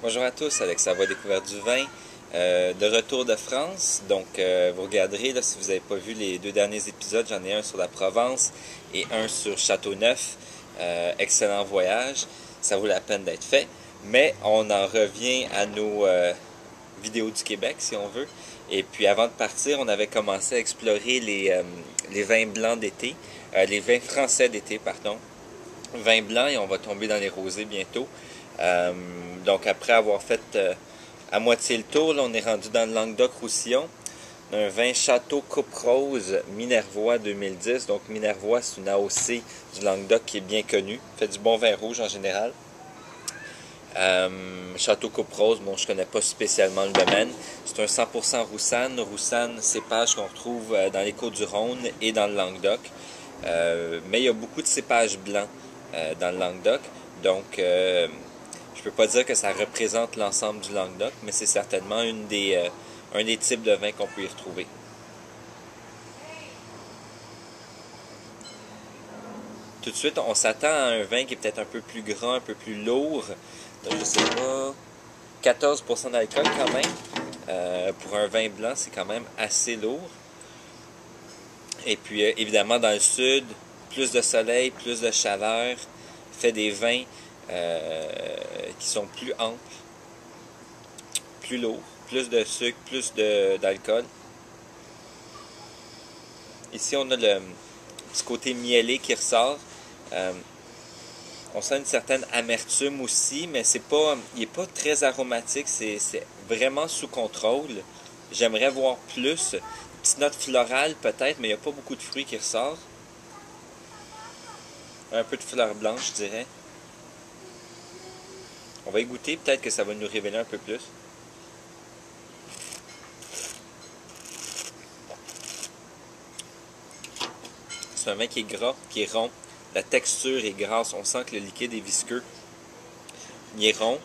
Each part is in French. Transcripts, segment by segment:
Bonjour à tous, Alex Savoie Découverte du vin, de retour de France. Donc, vous regarderez, là, si vous n'avez pas vu les deux derniers épisodes, j'en ai un sur la Provence et un sur Châteauneuf. Excellent voyage, ça vaut la peine d'être fait. Mais on en revient à nos vidéos du Québec, si on veut. Et puis, avant de partir, on avait commencé à explorer les vins blancs d'été, les vins français d'été, pardon. Vins blancs, et on va tomber dans les rosés bientôt. Donc après avoir fait à moitié le tour, là, on est rendu dans le Languedoc-Roussillon. Un vin Château Coupe Rose Minervois 2010. Donc Minervois, c'est une AOC du Languedoc qui est bien connue. Fait du bon vin rouge en général. Château Coupe Rose, bon, je connais pas spécialement le domaine. C'est un 100% Roussanne. Roussanne, cépage qu'on retrouve dans les Côtes-du-Rhône et dans le Languedoc. Mais il y a beaucoup de cépages blancs dans le Languedoc. Donc, je peux pas dire que ça représente l'ensemble du Languedoc, mais c'est certainement un des types de vins qu'on peut y retrouver. Tout de suite, on s'attend à un vin qui est peut-être un peu plus grand, un peu plus lourd. Donc, je sais pas, 14% d'alcool quand même. Pour un vin blanc, c'est quand même assez lourd. Et puis, évidemment, dans le sud, plus de soleil, plus de chaleur, fait des vins qui sont plus amples, plus lourds, plus de sucre, plus d'alcool. Ici, on a le petit côté miellé qui ressort. On sent une certaine amertume aussi, mais il n'est pas très aromatique, c'est vraiment sous contrôle. J'aimerais voir plus. Une petite note florale peut-être, mais il n'y a pas beaucoup de fruits qui ressortent. Un peu de fleurs blanches, je dirais. On va y goûter, peut-être que ça va nous révéler un peu plus. C'est un vin qui est gras, qui est rond. La texture est grasse, on sent que le liquide est visqueux. Il est rond.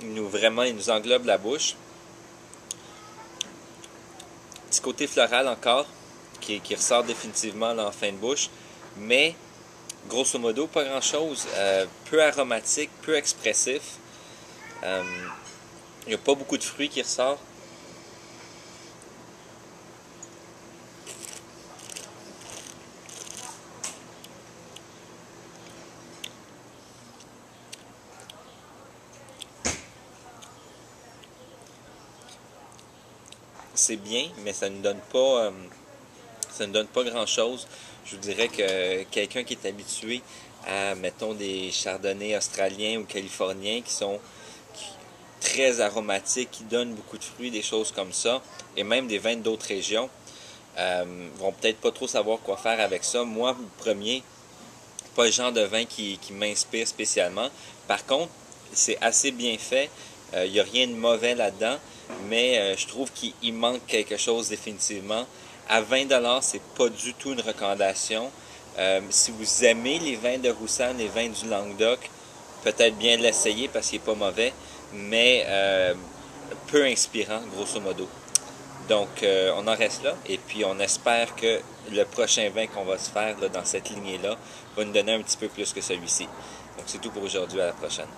Il nous englobe la bouche. Petit côté floral encore, qui ressort définitivement là, en fin de bouche. Mais, grosso modo, pas grand-chose. Peu aromatique, peu expressif. Il n'y a pas beaucoup de fruits qui ressortent. C'est bien, mais ça ne donne pas grand-chose. Je vous dirais que quelqu'un qui est habitué à, mettons, des chardonnays australiens ou californiens qui sont très aromatiques, qui donnent beaucoup de fruits, des choses comme ça, et même des vins d'autres régions, vont peut-être pas trop savoir quoi faire avec ça. Moi, le premier, pas le genre de vin qui m'inspire spécialement. Par contre, c'est assez bien fait. Il n'y a rien de mauvais là-dedans, mais je trouve qu'il manque quelque chose définitivement. À 20$, c'est pas du tout une recommandation. Si vous aimez les vins de Roussanne, les vins du Languedoc, peut-être bien l'essayer parce qu'il n'est pas mauvais, mais peu inspirant, grosso modo. Donc, on en reste là, et puis on espère que le prochain vin qu'on va se faire là, dans cette lignée-là va nous donner un petit peu plus que celui-ci. Donc, c'est tout pour aujourd'hui, à la prochaine.